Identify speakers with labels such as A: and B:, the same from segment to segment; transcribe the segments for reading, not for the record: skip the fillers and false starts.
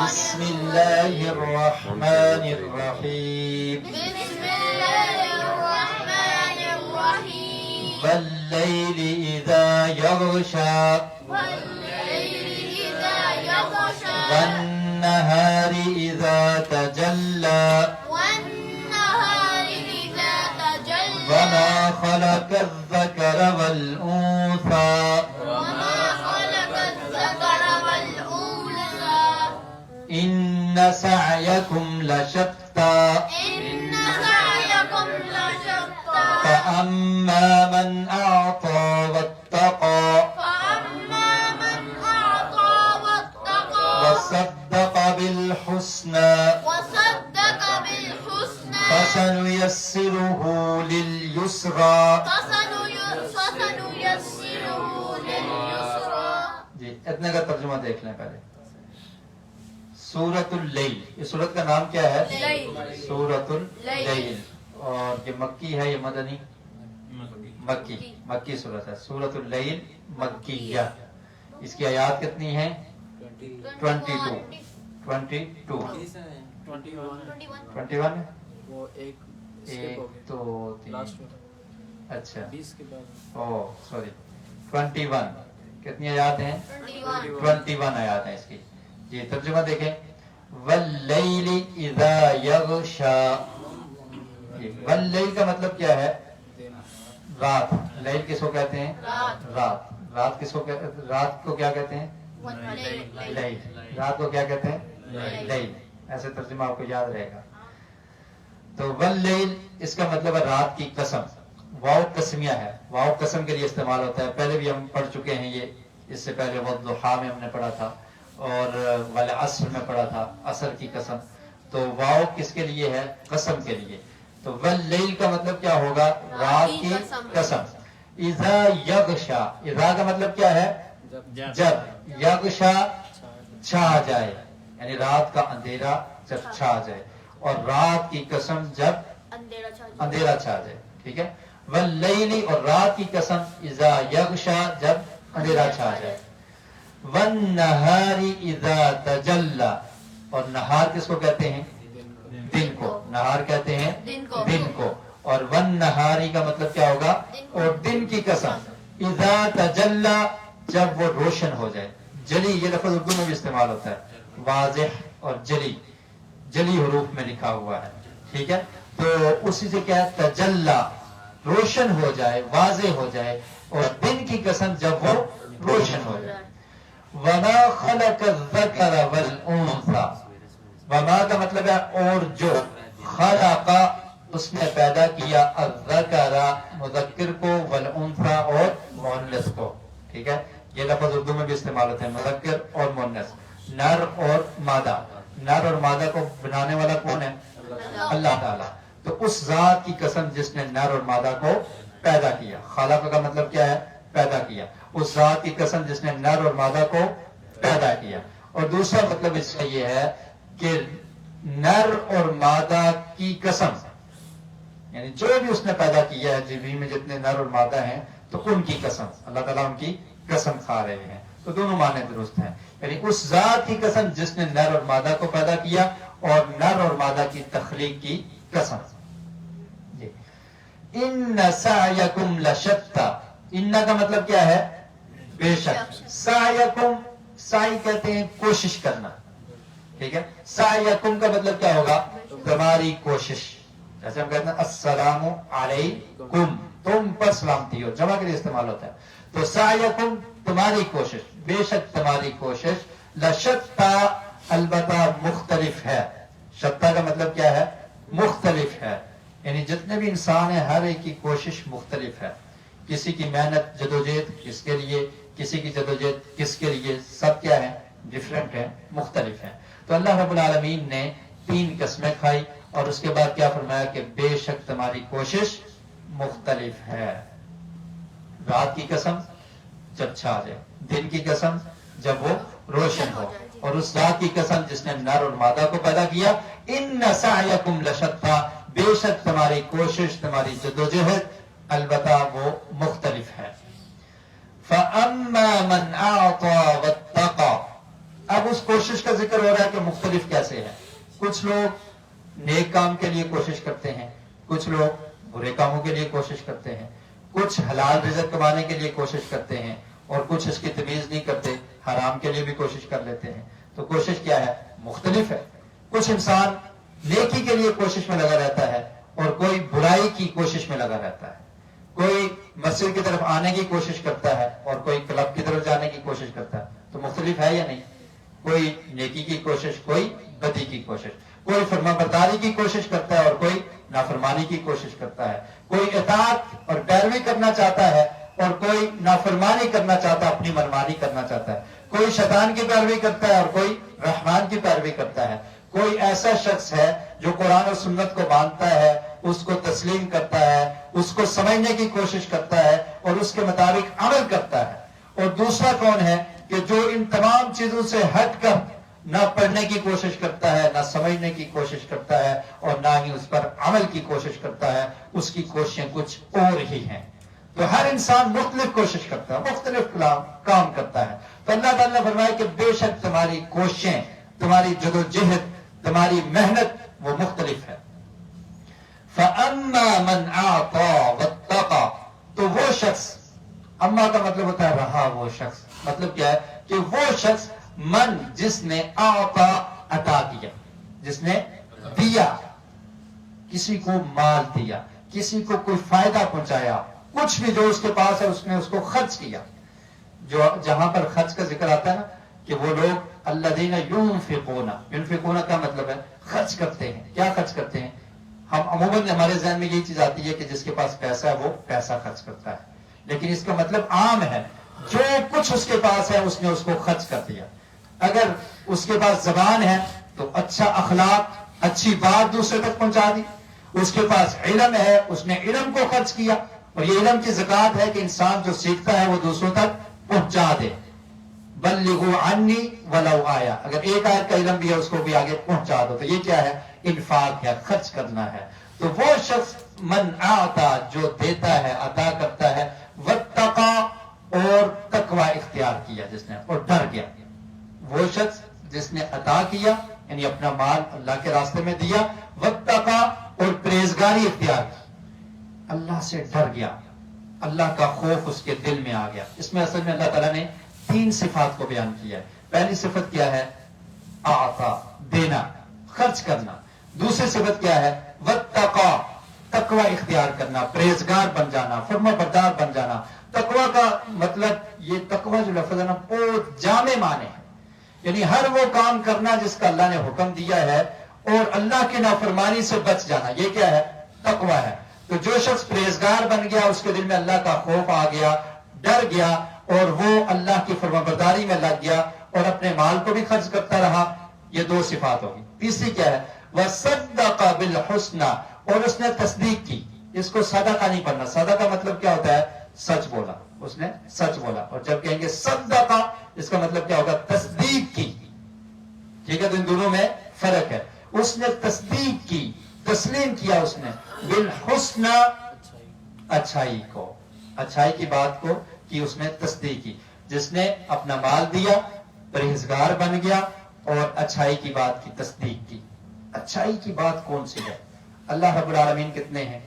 A: بسم الله الرحمن الرحيم والليل إذا يغشى والنهار إذا تجلى وما خلق الذكر والأنثى إن سعيكم لشتى فأما من أعطى واتقى وصدق بالحسنى فسنيسره لليسرى. جی اتنے کا ترجمہ دیکھ لیں پہلے. سورۃ اللیل، یہ سورت کا نام کیا ہے؟ سورۃ اللیل. اور یہ مکی ہے، یہ مدنی؟ مکی سورت ہے. سورۃ اللیل مکیہ. اس کی آیات کتنی ہیں؟ 22. 21 ہے.
B: وہ ایک
A: دو تین، اچھا او سوری 21. کتنی آیات ہیں؟ 21 آیات ہیں اس کی. جی ترجمہ دیکھیں. واللیل اذا یغشا. واللیل کا مطلب کیا ہے؟ رات. لیل کس کو کہتے ہیں؟ رات. رات کو کیا کہتے ہیں؟ لیل. رات کو کیا کہتے ہیں؟ لیل. ایسے ترجمہ آپ کو یاد رہے گا. تو واللیل اس کا مطلب ہے رات کی قسم. واو قسمیہ ہے. واو قسم کے لیے استعمال ہوتا ہے. پہلے بھی ہم پڑھ چکے ہیں یہ. اس سے پہلے والضحیٰ میں ہم نے پڑھا تھا اور والعصر میں پڑھا تھا، عصر کی قسم. تو واو کس کے لیے ہے؟ قسم کے لیے. تو واللیل کا مطلب کیا ہوگا؟ رات کی قسم. اذا یغشا. اذا کا مطلب کیا ہے؟ جب. یغشا چھا جائے، یعنی رات کا اندھیرا جب چھا جائے. اور رات کی قسم جب اندھیرا چھا جائے. ٹھیک ہے. واللیل اور رات کی قسم اذا یغشا جب اندھیرا چھا جائے. والنہار اذا تجلی. اور نہار کس کو کہتے ہیں؟ دن کو. نہار کہتے ہیں دن کو. اور والنہاری کا مطلب کیا ہوگا؟ اور دن کی قسم اذا تجلی جب وہ روشن ہو جائے. جلی یہ لفظ اردو میں بھی استعمال ہوتا ہے. واضح اور جلی حروف میں لکھا ہوا ہے. ٹھیک ہے. تو اسی سے کیا ہے؟ تجلی روشن ہو جائے، واضح ہو جائے. اور دن کی قسم جب وہ روشن ہو جائے. وما خلق الذکر والانثى. وما کا مطلب ہے اور جو، خلق اس نے پیدا کیا، الذکر مذکر کو، والانثى اور مؤنث کو. ٹھیک ہے. یہ لفظ اردو میں بھی استعمال ہوتے ہیں، مذکر اور مؤنث، نر اور مادہ. نر اور مادہ کو بنانے والا کون ہے؟ اللہ تعالیٰ. تو اس ذات کی قسم جس نے نر اور مادہ کو پیدا کیا. خالق کا مطلب کیا ہے؟ پیدا کیا. اس ذات کی قسم جس نے نر اور مادہ کو پیدا کیا. اور دوسرا مطلب اس کا یہ ہے کہ نر اور مادہ کی قسم، یعنی جو بھی اس نے پیدا کیا ہے زمین میں جتنے نر اور مادہ ہیں، تو ان کی قسم، اللہ تعالیٰ ان کی قسم کھا رہے ہیں. تو دونوں معنی درست ہیں. یعنی اس ذات کی قسم جس نے نر اور مادہ کو پیدا کیا، اور نر اور مادہ کی تخلیق کی قسم. ان سعیکم لشتی. ان کا مطلب کیا ہے؟ بے شک. سعیکم، سعی کہتے ہیں کوشش کرنا. ٹھیک ہے. سعیکم کا مطلب کیا ہوگا؟ تمہاری کوشش. جیسے ہم کہتے ہیں السلام علیکم، تم پر سلامتی ہو، جمع کے لیے استعمال ہوتا ہے. تو سعیکم تمہاری کوشش، بے شک تمہاری کوشش، لشتی البتہ مختلف ہے. شتا کا مطلب کیا ہے؟ مختلف ہے. یعنی جتنے بھی انسان ہیں ہر ایک کی کوشش مختلف ہے. کسی کی محنت جدوجہد کس کے لیے، کسی کی جدوجہد کس کے لیے، سب کیا ہے؟ ڈفرینٹ ہے، مختلف ہے. تو اللہ رب العالمین نے 3 قسمیں کھائی اور اس کے بعد کیا فرمایا کہ بے شک تمہاری کوشش مختلف ہے. رات کی قسم جب چھا جائے، دن کی قسم جب وہ روشن ہو، اور اس ذات کی قسم جس نے نر اور مادہ کو پیدا کیا. ان سعیکم لشتی، بے شک تمہاری کوشش، تمہاری جدوجہد البتہ وہ مختلف ہے. فَأَمَّا مَنْ أَعْطَى وَاتَّقَى. اب اس کوشش کا ذکر ہو رہا ہے کہ مختلف کیسے ہے. کچھ لوگ نیک کام کے لیے کوشش کرتے ہیں, کچھ لوگ برے کاموں کے لیے کوشش کرتے ہیں, کچھ حلال رزق کمانے کے لیے کوشش کرتے ہیں, اور کچھ اس کی تمیز نہیں کرتے, حرام کے لیے بھی کوشش کر لیتے ہیں. تو کوشش کیا ہے؟ مختلف ہے. کچھ انسان نیکی کے لیے کوشش میں لگا رہتا ہے اور کوئی برائی کی کوشش میں لگا رہتا ہے. کوئی مسجد کی طرف آنے کی کوشش کرتا ہے اور کوئی کلب کی طرف جانے کی کوشش کرتا ہے. تو مختلف ہے یا نہیں؟ کوئی نیکی کی کوشش, کوئی بدی کی کوشش, کوئی فرما برداری کی کوشش کرتا ہے اور کوئی نافرمانی کی کوشش کرتا ہے. کوئی اطاعت اور پیروی کرنا چاہتا ہے اور کوئی نافرمانی کرنا چاہتا ہے, اپنی منمانی کرنا چاہتا ہے. کوئی شیطان کی پیروی کرتا ہے اور کوئی رحمان کی پیروی کرتا ہے. کوئی ایسا شخص ہے جو قرآن اور سنت کو مانتا ہے, اس کو تسلیم کرتا ہے, اس کو سمجھنے کی کوشش کرتا ہے اور اس کے مطابق عمل کرتا ہے. اور دوسرا کون ہے کہ جو ان تمام چیزوں سے ہٹ کر نہ پڑھنے کی کوشش کرتا ہے, نہ سمجھنے کی کوشش کرتا ہے اور نہ ہی اس پر عمل کی کوشش کرتا ہے. اس کی کوششیں کچھ اور ہی ہیں. تو ہر انسان مختلف کوشش کرتا ہے, مختلف کام کرتا ہے. تو اللہ تعالیٰ نے فرمایا کہ بے شک تمہاری کوششیں, تمہاری جدوجہد, تمہاری محنت وہ مختلف ہے. فَأَمَّا مَنْ أَعْطَى وَاتَّقَى, تو وہ شخص, اما کا مطلب ہوتا ہے رہا وہ شخص, مطلب کیا ہے کہ وہ شخص من جس نے آتا عطا کیا, جس نے دیا, کسی کو مال دیا, کسی کو کوئی فائدہ پہنچایا, کچھ بھی جو اس کے پاس ہے اس نے اس کو خرچ کیا. جو جہاں پر خرچ کا ذکر آتا ہے نا کہ وہ لوگ الذین ينفقون, ينفقون کا مطلب ہے خرچ کرتے ہیں. کیا خرچ کرتے ہیں؟ ہم عموماً ہمارے ذہن میں یہی چیز آتی ہے کہ جس کے پاس پیسہ ہے وہ پیسہ خرچ کرتا ہے, لیکن اس کا مطلب عام ہے, جو کچھ اس کے پاس ہے اس نے اس کو خرچ کر دیا. اگر اس کے پاس زبان ہے تو اچھا اخلاق, اچھی بات دوسرے تک پہنچا دی. اس کے پاس علم ہے, اس نے علم کو خرچ کیا, اور یہ علم کی زکات ہے کہ انسان جو سیکھتا ہے وہ دوسروں تک پہنچا دے. بلغوا عنی ولو آیا, اگر ایک آیت کا علم بھی ہے اس کو بھی آگے پہنچا دو. تو یہ کیا ہے؟ انفاق ہے, خرچ کرنا ہے. تو وہ شخص من آتا, جو دیتا ہے, عطا کرتا ہے, واتقا, اور تقوی اختیار کیا جس نے, اور ڈر گیا. وہ شخص جس نے عطا کیا یعنی اپنا مال اللہ کے راستے میں دیا, واتقا, اور پرہیزگاری اختیار کی, اللہ سے ڈر گیا, اللہ کا خوف اس کے دل میں آ گیا. اس میں اصل میں اللہ تعالیٰ نے 3 صفات کو بیان کیا ہے. پہلی صفت کیا ہے؟ آتا, دینا, خرچ کرنا. دوسری صفت کیا ہے؟ واتقا, تقوی اختیار کرنا, پرہیزگار بن جانا, فرما بردار بن جانا. تقوی کا مطلب, یہ تقوی جو لفظ ہے نا بہت جامع معنی ہے, یعنی ہر وہ کام کرنا جس کا اللہ نے حکم دیا ہے اور اللہ کی نافرمانی سے بچ جانا, یہ کیا ہے؟ تقوی ہے. تو جو شخص پرہیزگار بن گیا, اس کے دل میں اللہ کا خوف آ گیا, ڈر گیا, اور وہ اللہ کی فرمانبرداری میں لگ گیا اور اپنے مال کو بھی خرچ کرتا رہا. یہ 2 صفات ہوگی. تیسری کیا ہے؟ وَصَدَّقَ بِالْحُسْنَى, اور اس نے تصدیق کی. اس کو صدقہ نہیں پڑھنا. صدقہ مطلب کیا ہوتا ہے؟ سچ بولا, اس نے سچ بولا. اور جب کہیں گے صدقہ, اس کا مطلب کیا ہوگا؟ تصدیق کی. ٹھیک ہے, تو ان دونوں میں فرق ہے. اس نے تصدیق کی, تسلیم کیا اس نے, بالحسنى, اچھائی کو, اچھائی کی بات کو کی اس نے تصدیق کی. جس نے اپنا مال دیا, پرہیزگار بن گیا اور اچھائی کی بات کی تصدیق کی. اچھائی کی بات کون سی ہے؟ اللہ رب العالمین کتنے ہیں؟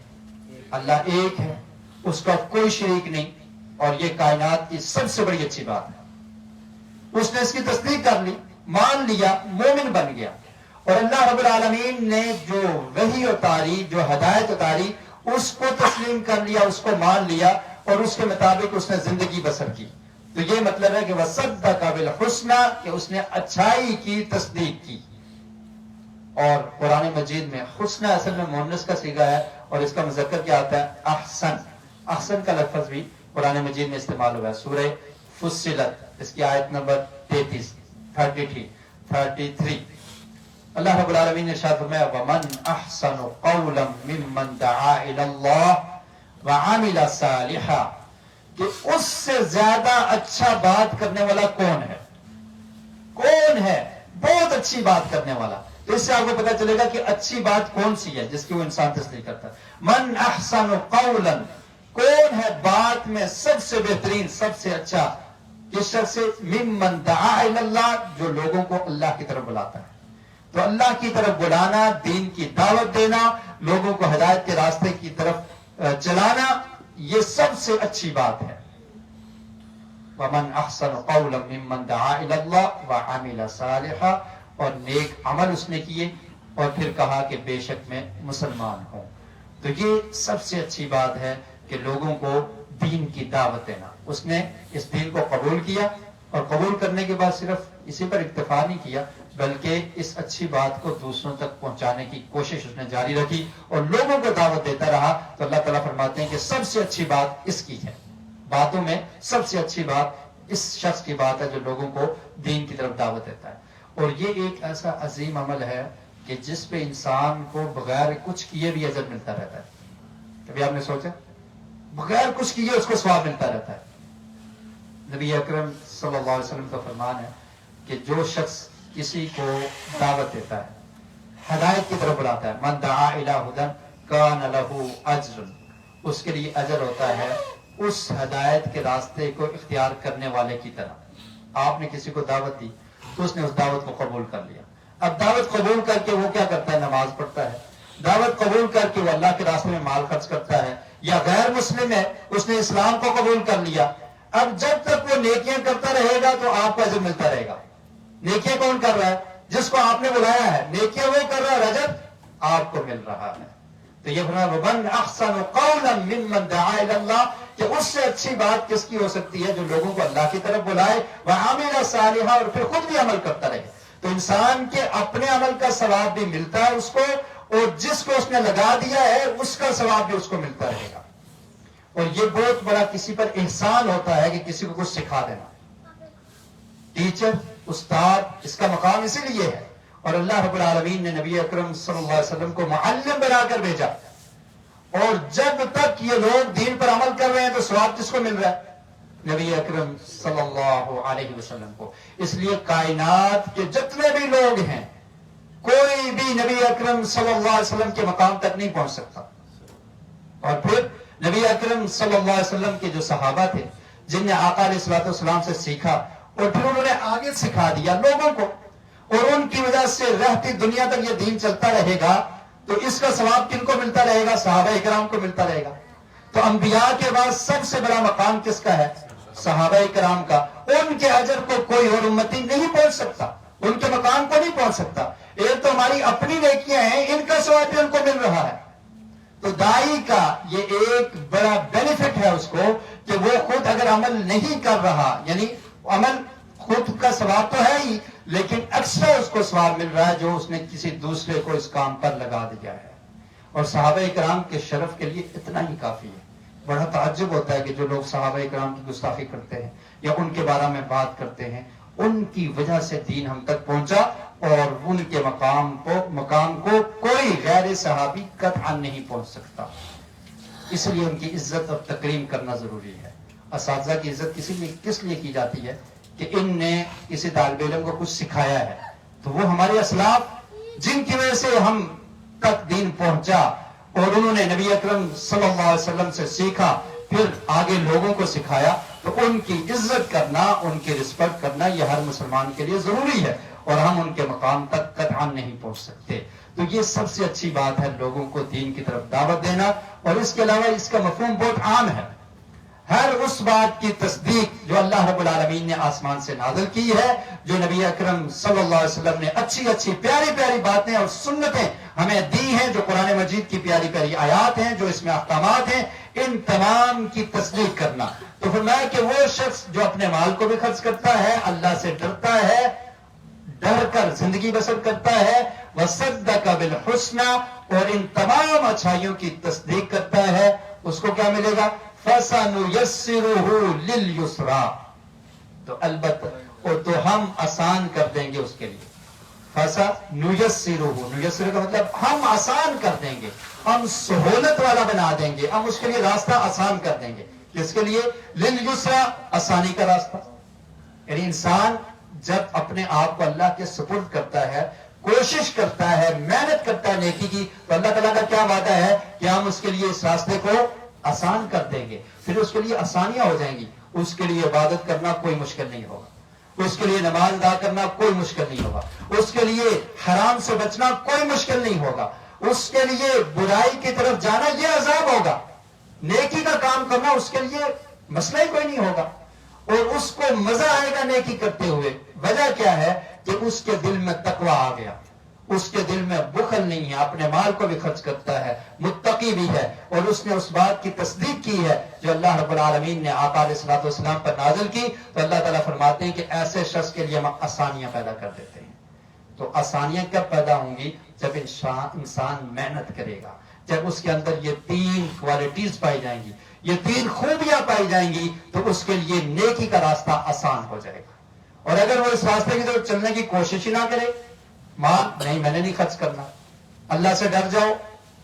A: اللہ ایک ہے, اس کا کوئی شریک نہیں, اور یہ کائنات کی سب سے بڑی اچھی بات ہے. اس نے اس کی تصدیق کر لی, مان لیا, مومن بن گیا. اور اللہ رب العالمین نے جو وحی اتاری, جو ہدایت اتاری, اس کو تسلیم کر لیا, اس کو مان لیا, اور اس کے مطابق اس نے زندگی بسر کی. تو یہ مطلب ہے کہ وَصَدَّقَ بِالْحُسْنَى, کہ اس نے اچھائی کی تصدیق کی. اور قرآن مجید میں حسنہ اصل میں مؤنث کا صیغہ ہے, اور اس کا مذکر کیا آتا ہے؟ احسن. احسن کا لفظ بھی قرآن مجید میں استعمال ہوا ہے. سورہ فصلت, اس کی آیت نمبر 33 اللہ رب العالمین نے ارشاد فرمایا وَمَنْ أَحْسَنُ قَوْلًا مِّمَّنْ دَعَا إِلَى اللَّهِ وَعَمِلَ صَالِحًا, کہ اس سے زیادہ اچھا بات کرنے والا کون ہے؟ کون ہے بہت اچھی بات کرنے والا؟ تو اس سے آپ کو پتا چلے گا کہ اچھی بات کون سی ہے جس کی وہ انسان تصدیق کرتا ہے. من احسن قولا, کون ہے بات میں سب سے بہترین, سب سے اچھا؟ کس شخص سے؟ ممن دعا الی اللہ، جو لوگوں کو اللہ کی طرف بلاتا ہے. تو اللہ کی طرف بلانا، دین کی دعوت دینا، لوگوں کو ہدایت کے راستے کی طرف چلانا، یہ سب سے اچھی بات ہے. وَمَنْ أَحْسَنُ قَوْلًا مِّمَّنْ دَعَا إِلَى اللَّهِ وَعَمِلَ صَالِحًا، اور نیک عمل اس نے کیے اور پھر کہا کہ بے شک میں مسلمان ہوں. تو یہ سب سے اچھی بات ہے کہ لوگوں کو دین کی دعوت دینا. اس نے اس دین کو قبول کیا اور قبول کرنے کے بعد صرف اسی پر اکتفا نہیں کیا بلکہ اس اچھی بات کو دوسروں تک پہنچانے کی کوشش اس نے جاری رکھی اور لوگوں کو دعوت دیتا رہا. تو اللہ تعالیٰ فرماتے ہیں کہ سب سے اچھی بات اس کی ہے. باتوں میں سب سے اچھی بات اس شخص کی بات ہے جو لوگوں کو دین کی طرف دعوت دیتا ہے. اور یہ ایک ایسا عظیم عمل ہے کہ جس پہ انسان کو بغیر کچھ کیے بھی اجر ملتا رہتا ہے. کبھی آپ نے سوچا؟ بغیر کچھ کیے اس کو ثواب ملتا رہتا ہے. نبی اکرم صلی اللہ علیہ وسلم کا فرمان ہے کہ جو شخص کسی کو دعوت دیتا ہے، ہدایت کی طرف بلاتا ہے، من دعا الی ھدی کان لہ اجر، اس کے لیے اجر ہوتا ہے اس ہدایت کے راستے کو اختیار کرنے والے کی طرح. آپ نے کسی کو دعوت دی تو اس نے اس دعوت کو قبول کر لیا. اب دعوت قبول کر کے وہ کیا کرتا ہے؟ نماز پڑھتا ہے. دعوت قبول کر کے وہ اللہ کے راستے میں مال خرچ کرتا ہے. یا غیر مسلم ہے، اس نے اسلام کو قبول کر لیا. اب جب تک وہ نیکیاں کرتا رہے گا تو آپ کو اجر ملتا رہے گا. نیکیاں کون کر رہا ہے؟ جس کو آپ نے بلایا ہے. نیکیاں وہ کر رہا ہے، اجر آپ کو مل رہا ہے. تو یہ فرمایا وَمَنْ أَحْسَنُ قَوْلًا مِّمَّنْ دَعَا إِلَى اللَّهِ، کہ اس سے اچھی بات کس کی ہو سکتی ہے جو لوگوں کو اللہ کی طرف بلائے، وَعَمِلَ صَالِحًا، اور پھر خود بھی عمل کرتا رہے. تو انسان کے اپنے عمل کا ثواب بھی ملتا ہے اس کو، اور جس کو اس نے لگا دیا ہے اس کا ثواب بھی اس کو ملتا رہے گا. اور یہ بہت بڑا کسی پر احسان ہوتا ہے کہ کسی کو کچھ سکھا دینا. ٹیچر، استاد، اس کا مقام اسی لیے ہے. اور اللہ رب العالمین نے نبی اکرم صلی اللہ علیہ وسلم کو معلم بنا کر بھیجا. اور جب تک یہ لوگ دین پر عمل کر رہے ہیں تو ثواب کس کو مل رہا ہے؟ نبی اکرم صلی اللہ علیہ وسلم کو. اس لیے کائنات کے جتنے بھی لوگ ہیں، کوئی بھی نبی اکرم صلی اللہ علیہ وسلم کے مقام تک نہیں پہنچ سکتا. اور پھر نبی اکرم صلی اللہ علیہ وسلم کے جو صحابہ تھے جن نے آقا علیہ الصلوۃ والسلام سے سیکھا اور پھر انہوں نے آگے سکھا دیا لوگوں کو، اور ان کی وجہ سے رہتی دنیا تک یہ دین چلتا رہے گا، تو اس کا ثواب کن کو ملتا رہے گا؟ صحابہ اکرام کو ملتا رہے گا. تو انبیاء کے بعد سب سے بڑا مقام کس کا ہے؟ صحابہ اکرام کا. ان کے اجر کو کوئی اور امتی نہیں پہنچ سکتا، ان کے مقام کو نہیں پہنچ سکتا. ایک تو ہماری اپنی نیکیاں ہیں، ان کا ثواب بھی ان کو مل رہا ہے. تو داعی کا یہ ایک بڑا بینیفٹ ہے اس کو کہ وہ خود اگر عمل نہیں کر رہا، یعنی عمل خود کا ثواب تو ہے ہی، لیکن ایکسٹرا اس کو ثواب مل رہا ہے جو اس نے کسی دوسرے کو اس کام پر لگا دیا ہے. اور صحابہ اکرام کے شرف کے لیے اتنا ہی کافی ہے. بڑا تعجب ہوتا ہے کہ جو لوگ صحابہ اکرام کی گستاخی کرتے ہیں یا ان کے بارے میں بات کرتے ہیں، ان کی وجہ سے دین ہم تک پہنچا، اور ان کے مقام کو کوئی غیر صحابی قطعا نہیں پہنچ سکتا. اس لیے ان کی عزت اور تکریم کرنا ضروری ہے. اساتذہ کی عزت کس لیے کی جاتی ہے؟ کہ ان نے کسی طالب علم کو کچھ سکھایا ہے. تو وہ ہمارے اسلاف جن کی وجہ سے ہم تک دین پہنچا، اور انہوں نے نبی اکرم صلی اللہ علیہ وسلم سے سیکھا، پھر آگے لوگوں کو سکھایا، تو ان کی عزت کرنا، ان کی رسپیکٹ کرنا یہ ہر مسلمان کے لیے ضروری ہے، اور ہم ان کے مقام تک قطعا نہیں پہنچ سکتے. تو یہ سب سے اچھی بات ہے لوگوں کو دین کی طرف دعوت دینا. اور اس کے علاوہ اس کا مفہوم بہت عام ہے. ہر اس بات کی تصدیق جو اللہ رب العالمین نے آسمان سے نازل کی ہے، جو نبی اکرم صلی اللہ علیہ وسلم نے اچھی اچھی پیاری پیاری باتیں اور سنتیں ہمیں دی ہیں، جو قرآن مجید کی پیاری پیاری آیات ہیں، جو اس میں احکامات ہیں، ان تمام کی تصدیق کرنا. تو فرمایا کہ وہ شخص جو اپنے مال کو بھی خرچ کرتا ہے، اللہ سے ڈرتا ہے، ڈر کر زندگی بسر کرتا ہے، وصدق بالحسنى، اور ان تمام اچھائیوں کی تصدیق کرتا ہے، اس کو کیا ملے گا؟ فَسَنُيَسِّرُهُ لِلْيُسْرَى، تو البتہ تو ہم آسان کر دیں گے اس کے لیے. فَسَنُيَسِّرُهُ، نُيَسِّرُ کا مطلب ہم آسان کر دیں گے، ہم سہولت والا بنا دیں گے، ہم اس کے لیے راستہ آسان کر دیں گے. کس کے لیے؟ لِلْيُسْرَى، آسانی کا راستہ. یعنی انسان جب اپنے آپ کو اللہ کے سپرد کرتا ہے، کوشش کرتا ہے، محنت کرتا ہے نیکی کی، تو اللہ تعالیٰ کا کیا وعدہ ہے کہ ہم اس کے لیے اس راستے کو آسان کر دیں گے، پھر اس کے لیے آسانیاں ہو جائیں گی. اس کے لیے عبادت کرنا کوئی مشکل نہیں ہوگا، اس کے لیے نماز ادا کرنا کوئی مشکل نہیں ہوگا، اس کے لیے حرام سے بچنا کوئی مشکل نہیں ہوگا، اس کے لیے برائی کی طرف جانا یہ عذاب ہوگا، نیکی کا کام کرنا اس کے لیے مسئلہ ہی کوئی نہیں ہوگا، اور اس کو مزہ آئے گا نیکی کرتے ہوئے۔ وجہ کیا ہے کہ اس کے دل میں تقوی آ گیا، اس کے دل میں بخل نہیں ہے، اپنے مال کو بھی خرچ کرتا ہے، متقی بھی ہے، اور اس نے اس بات کی تصدیق کی ہے جو اللہ رب العالمین نے آقا علیہ الصلوۃ والسلام پر نازل کی۔ تو اللہ تعالیٰ فرماتے ہیں کہ ایسے شخص کے لیے ہم آسانیاں پیدا کر دیتے ہیں۔ تو آسانیاں کب پیدا ہوں گی؟ جب انسان محنت کرے گا، جب اس کے اندر یہ 3 کوالٹیز پائی جائیں گی، یہ 3 خوبیاں پائی جائیں گی، تو اس کے لیے نیکی کا راستہ آسان ہو جائے گا۔ اور اگر وہ اس راستے کی طرف چلنے کی کوشش ہی نہ کرے، مال نہیں میں نے نہیں خرچ کرنا، اللہ سے ڈر جاؤ،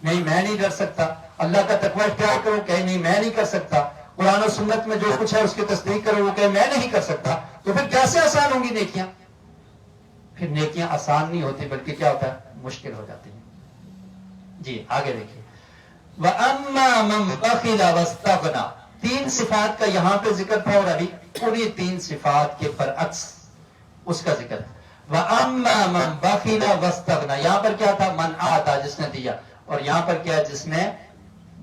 A: نہیں میں نہیں ڈر سکتا، اللہ کا تقوی اختیار کرو، کہ نہیں میں نہیں کر سکتا، قرآن و سنت میں جو کچھ ہے اس کی تصدیق کرو، وہ کہ میں نہیں کر سکتا، تو پھر کیسے آسان ہوں گی نیکیاں؟ پھر نیکیاں آسان نہیں ہوتی بلکہ کیا ہوتا ہے؟ مشکل ہو جاتی ہیں۔ جی آگے دیکھیے، وَأَمَّا مَنْ بَخِلَ وَاسْتَغْنَى، 3 صفات کا یہاں پہ ذکر تھا، اور ابھی پوری 3 صفات کے برعکس اس کا ذکر ہے۔ وَأَمَّا مَنْ بَخِلَ وَاسْتَغْنَى، یہاں پر کیا تھا؟ من آتا، جس نے دیا، اور یہاں پر کیا؟ جس نے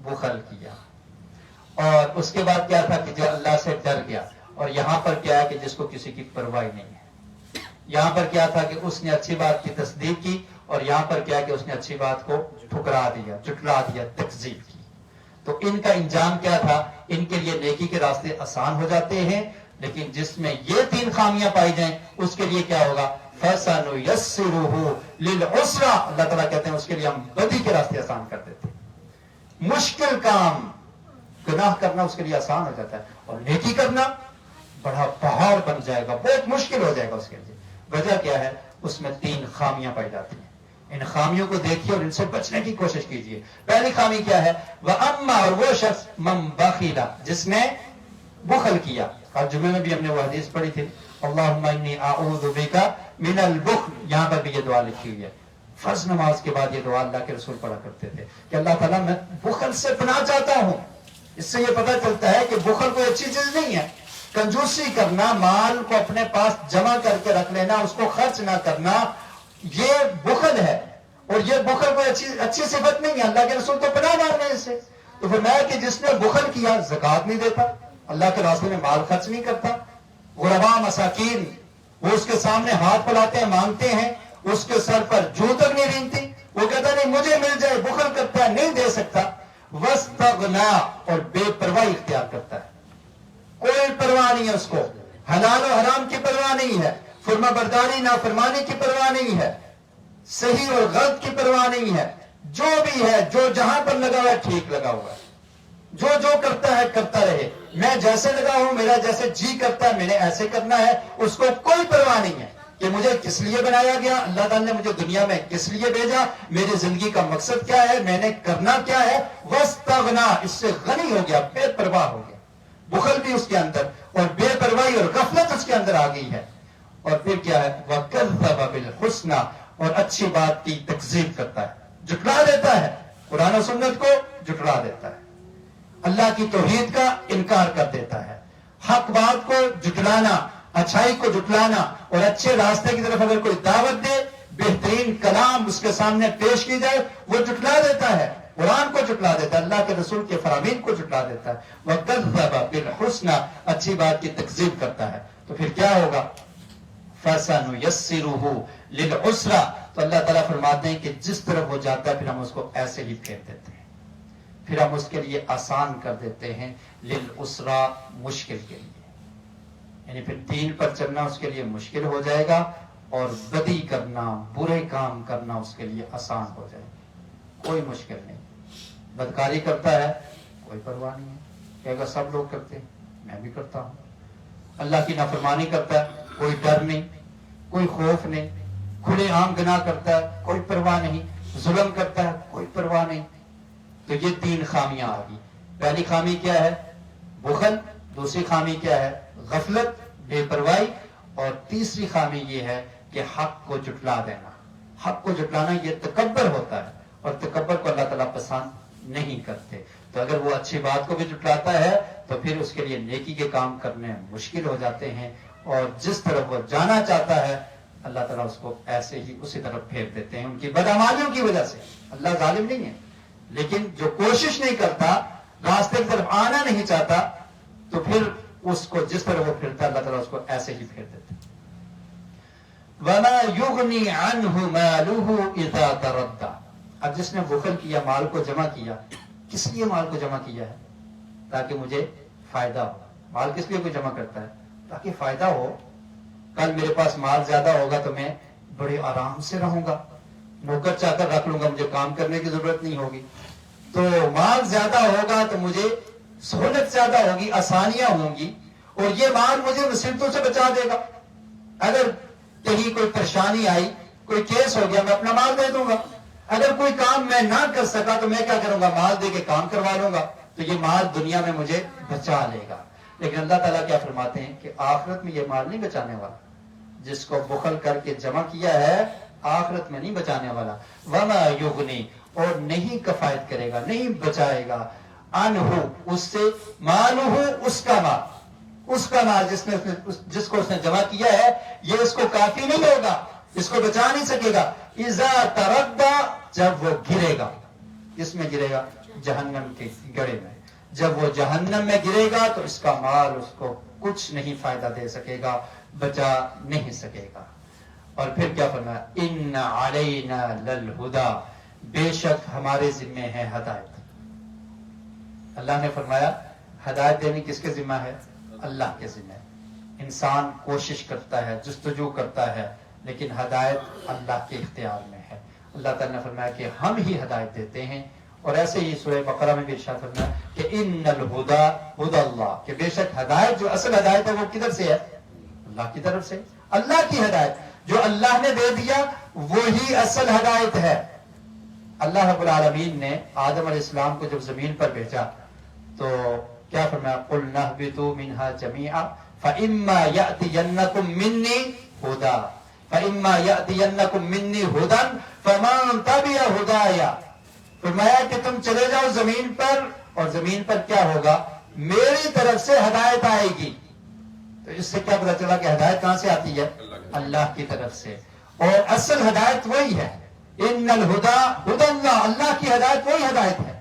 A: بخل کیا، اور اس کے بعد کیا تھا؟ کہ جو اللہ سے ڈر گیا، اور یہاں پر کیا ہے؟ کہ جس کو کسی کی پرواہ نہیں ہے۔ یہاں پر کیا تھا؟ کہ اس نے اچھی بات کی تصدیق کی، اور یہاں پر کیا کہ اس نے اچھی بات کو ٹھکرا دیا، جھٹلا دیا، تکذیب کی۔ تو ان کا انجام کیا تھا؟ ان کے لیے نیکی کے راستے آسان ہو جاتے ہیں، لیکن جس میں یہ 3 خامیاں پائی جائیں اس کے لیے کیا ہوگا؟ فَسَنُيَسِّرُهُ لِلْعُسْرَى، اللہ تعالیٰ کہتے ہیں اس کے لیے ہم بدی کے راستے آسان کر دیتے ہیں۔ مشکل کام گناہ کرنا اس کے لیے آسان ہو جاتا ہے، اور نیکی کرنا بڑا پہاڑ بن جائے گا، بہت مشکل ہو جائے گا اس کے لیے۔ وجہ کیا ہے؟ اس میں 3 خامیاں پائی جاتی ہیں۔ ان خامیوں کو دیکھیے اور ان سے بچنے کی کوشش کیجیے۔ پہلی خامی کیا ہے؟ وَأَمَّا، اور وہ شخص، مَن بَخِلَ، جس نے بخل کیا۔ آج جمعے میں بھی ہم نے وہ حدیث پڑھی تھی، اللہم انی اعوذ بک من البخل، یہاں پر بھی یہ دعا لکھی ہوئی ہے۔ فرض نماز کے بعد یہ دعا اللہ کے رسول پڑھا کرتے تھے کہ اللہ تعالیٰ میں بخل سے پناہ چاہتا ہوں۔ اس سے یہ پتہ چلتا ہے کہ بخل کوئی اچھی چیز نہیں ہے۔ کنجوسی کرنا، مال کو اپنے پاس جمع کر کے رکھ لینا، اس کو خرچ نہ کرنا، یہ بخل ہے، اور یہ بخل کوئی اچھی صفت نہیں ہے۔ اللہ کے رسول تو پناہ مانگ رہے ہیں اس سے۔ تو فرمایا کہ جس نے بخل کیا، زکوٰۃ نہیں دیتا، اللہ کے راستے میں مال خرچ نہیں کرتا، غرباء مساکین وہ اس کے سامنے ہاتھ پھیلاتے ہیں، مانگتے ہیں، اس کے سر پر جو تک نہیں رینگتی، وہ کہتا نہیں مجھے مل جائے، بخل کرتا ہے، نہیں دے سکتا۔ وَاسْتَغْنَى، اور بے پرواہی اختیار کرتا ہے، کوئی پرواہ نہیں ہے اس کو، حلال و حرام کی پرواہ نہیں ہے، فرما برداری نافرمانی کی پرواہ نہیں ہے، صحیح اور غلط کی پرواہ نہیں ہے، جو بھی ہے، جو جہاں پر لگا ہوا ہے ٹھیک لگا ہوا ہے، جو جو کرتا ہے کرتا رہے، میں جیسے لگا ہوں، میرا جیسے جی کرتا ہے میں نے ایسے کرنا ہے، اس کو کوئی پرواہ نہیں ہے کہ مجھے کس لیے بنایا گیا، اللہ تعالیٰ نے مجھے دنیا میں کس لیے بھیجا، میری زندگی کا مقصد کیا ہے، میں نے کرنا کیا ہے۔ وَاسْتَغْنَى، اس سے غنی ہو گیا، بے پرواہ ہو گیا، بخل بھی اس کے اندر، اور بے پرواہی اور غفلت اس کے اندر آ گئی ہے۔ اور پھر کیا ہے؟ وَكَذَّبَ بِالْحُسْنَى، اور اچھی بات کی تکذیب کرتا ہے، جھٹلا دیتا ہے، قرآن و سنت کو جھٹلا دیتا ہے، اللہ کی توحید کا انکار کر دیتا ہے، حق بات کو جھٹلانا، اچھائی کو جھٹلانا، اور اچھے راستے کی طرف اگر کوئی دعوت دے، بہترین کلام اس کے سامنے پیش کی جائے، وہ جھٹلا دیتا ہے، قرآن کو جھٹلا دیتا ہے، اللہ کے رسول کے فرامین کو جھٹلا دیتا ہے۔ وَكَذَّبَ بِالْحُسْنَى، اچھی بات کی تکذیب کرتا ہے، تو پھر کیا ہوگا؟ فَسَنُيَسِّرُهُ لِلْعُسْرَى، تو اللہ تعالیٰ فرماتے ہیں کہ جس طرف وہ جاتا ہے پھر ہم اس کو ایسے ہی پھیر دیتے ہیں، پھر ہم اس کے لیے آسان کر دیتے ہیں، لِلْعُسْرَى، مشکل کے لیے، یعنی پھر دین پر چلنا اس کے لیے مشکل ہو جائے گا، اور بدی کرنا، برے کام کرنا اس کے لیے آسان ہو جائے گا، کوئی مشکل نہیں۔ بدکاری کرتا ہے، کوئی پرواہ نہیں ہے، کہے گا سب لوگ کرتے ہیں، میں بھی کرتا ہوں۔ اللہ کی نافرمانی کرتا ہے، کوئی ڈر نہیں، کوئی خوف نہیں، کھلے عام گناہ کرتا ہے، کوئی پرواہ نہیں، ظلم کرتا ہے، کوئی پرواہ نہیں۔ تو یہ 3 خامیاں آ گئی۔ پہلی خامی کیا ہے؟ بخل۔ دوسری خامی کیا ہے؟ غفلت، بے پرواہی۔ اور تیسری خامی یہ ہے کہ حق کو جھٹلا دینا۔ حق کو جھٹلانا یہ تکبر ہوتا ہے، اور تکبر کو اللہ تعالیٰ پسند نہیں کرتے۔ تو اگر وہ اچھی بات کو بھی جھٹلاتا ہے تو پھر اس کے لیے نیکی کے کام کرنے مشکل ہو جاتے ہیں، اور جس طرف وہ جانا چاہتا ہے اللہ تعالیٰ اس کو ایسے ہی اسی طرف پھیر دیتے ہیں ان کی بدعمالیوں کی وجہ سے۔ اللہ ظالم نہیں ہے، لیکن جو کوشش نہیں کرتا، راستے کی طرف آنا نہیں چاہتا، تو پھر اس کو جس طرح وہ پھرتا ہے اللہ تعالیٰ اس کو ایسے ہی پھیر دیتے ہیں۔ وَمَا يُغْنِي عَنْهُ مَالُهُ إِذَا تَرَدَّى۔ اب جس نے بخل کیا، مال کو جمع کیا، کس لیے مال کو جمع کیا ہے؟ تاکہ مجھے فائدہ ہو۔ مال کس لیے کوئی جمع کرتا ہے؟ تاکہ فائدہ ہو، کل میرے پاس مال زیادہ ہوگا تو میں بڑے آرام سے رہوں گا، نوکر چاہ کر رکھ لوں گا، مجھے کام کرنے کی ضرورت نہیں ہوگی۔ تو مال زیادہ ہوگا تو مجھے سہولت زیادہ ہوگی، آسانیاں ہوں گی، اور یہ مال مجھے مصیبتوں سے بچا دے گا۔ اگر کہیں کوئی پریشانی آئی، کوئی کیس ہو گیا، میں اپنا مال دے دوں گا۔ اگر کوئی کام میں نہ کر سکا تو میں کیا کروں گا؟ مال دے کے کام کروا لوں گا، تو یہ مال دنیا میں مجھے بچا لے گا۔ لیکن اللہ تعالیٰ کیا فرماتے ہیں کہ آخرت میں یہ مال نہیں بچانے والا، جس کو بخل کر کے جمع کیا ہے آخرت میں نہیں بچانے والا۔ وما یغنی، اور نہیں کفایت کرے گا، نہیں بچائے گا، عنہ، اس سے، مالہ، اس کا مال جس کو اس نے جمع کیا ہے، یہ اس کو کافی نہیں ہوگا، اس کو بچا نہیں سکے گا۔ اذا تردى، جب وہ گرے گا۔ کس میں گرے گا؟ جہنم کے گڑھے میں۔ جب وہ جہنم میں گرے گا تو اس کا مال اس کو کچھ نہیں فائدہ دے سکے گا، بچا نہیں سکے گا۔ اور پھر کیا فرمایا؟ ان علینا للہدی، بے شک ہمارے ذمے ہے ہدایت۔ اللہ نے فرمایا ہدایت دینی کس کے ذمہ ہے؟ اللہ کے ذمہ۔ انسان کوشش کرتا ہے، جستجو کرتا ہے، لیکن ہدایت اللہ کے اختیار میں ہے۔ اللہ تعالیٰ نے فرمایا کہ ہم ہی ہدایت دیتے ہیں، اور ایسے ہی سورہ بقرہ میں بھی ارشاد فرمایا کہ ان الہدی ہدی اللہ، کہ بے شک ہدایت، جو اصل ہدایت ہے وہ کدھر سے ہے؟ اللہ کی طرف سے۔ اللہ کی ہدایت جو اللہ نے دے دیا وہی اصل ہدایت ہے۔ اللہ رب العالمین نے آدم علیہ السلام کو جب زمین پر بھیجا تو کیا فرمایا؟ قُلْنَا اهْبِطُوا مِنْهَا جَمِيعًا فَإِمَّا يَأْتِيَنَّكُم مِّنِّي هُدًى فَإِمَّا يَأْتِيَنَّكُم مِّنِّي هُدًى فَمَن تَبِعَ هُدَايَ۔ فرمایا کہ تم چلے جاؤ زمین پر، اور زمین پر کیا ہوگا؟ میری طرف سے ہدایت آئے گی۔ تو اس سے کیا پتا چلا کہ ہدایت کہاں سے آتی ہے؟ اللہ کی طرف سے، اور اصل ہدایت وہی ہے۔ ان الہدی ہدی اللہ، اللہ کی ہدایت وہی ہدایت ہے۔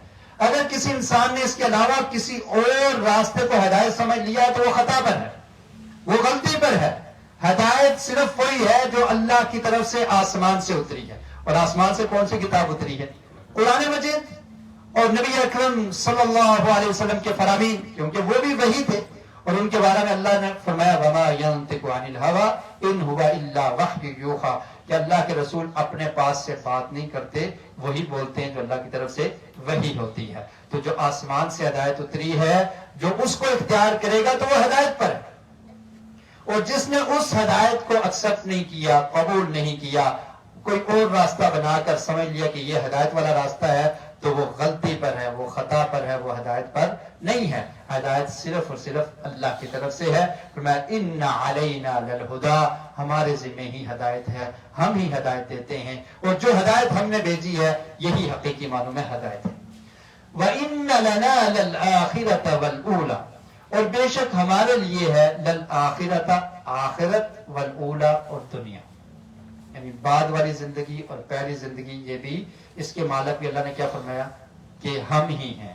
A: اگر کسی انسان نے اس کے علاوہ کسی اور راستے کو ہدایت سمجھ لیا تو وہ خطا پر ہے، وہ غلطی پر ہے۔ ہدایت صرف وہی ہے جو اللہ کی طرف سے آسمان سے اتری ہے، اور آسمان سے کون سی کتاب اتری ہے؟ قرآن مجید اور نبی اکرم صلی اللہ علیہ وسلم کے فرامین، کیونکہ وہ بھی وہی تھے، اور ان کے بارے میں اللہ نے فرمایا وما ينطق عن الهوى ان هو الا وحی یوحى، کہ اللہ کے رسول اپنے پاس سے بات نہیں کرتے، وہی بولتے ہیں جو اللہ کی طرف سے وحی ہوتی ہے۔ تو جو آسمان سے ہدایت اتری ہے، جو اس کو اختیار کرے گا تو وہ ہدایت پر ہے، اور جس نے اس ہدایت کو ایکسپٹ نہیں کیا، قبول نہیں کیا، کوئی اور راستہ بنا کر سمجھ لیا کہ یہ ہدایت والا راستہ ہے، تو وہ غلطی پر ہے، وہ خطا پر ہے، وہ ہدایت پر نہیں ہے۔ ہدایت صرف اور صرف اللہ کی طرف سے ہے۔ فرمایا ان علینا للہدی، ہمارے ذمہ ہی ہدایت ہے، ہم ہی ہدایت دیتے ہیں، اور جو ہدایت ہم نے بھیجی ہے یہی حقیقی معنوں میں ہدایت ہے۔ وَإِنَّ لَنَا لَلْآخِرَةَ وَالْأُولَى، اور بے شک ہمارے لیے ہے للآخرۃ، آخرت، والأولی، اور دنیا، یعنی بعد والی زندگی اور پہلی زندگی، یہ بھی اس کے مالک بھی اللہ نے کیا فرمایا کہ ہم ہی ہیں۔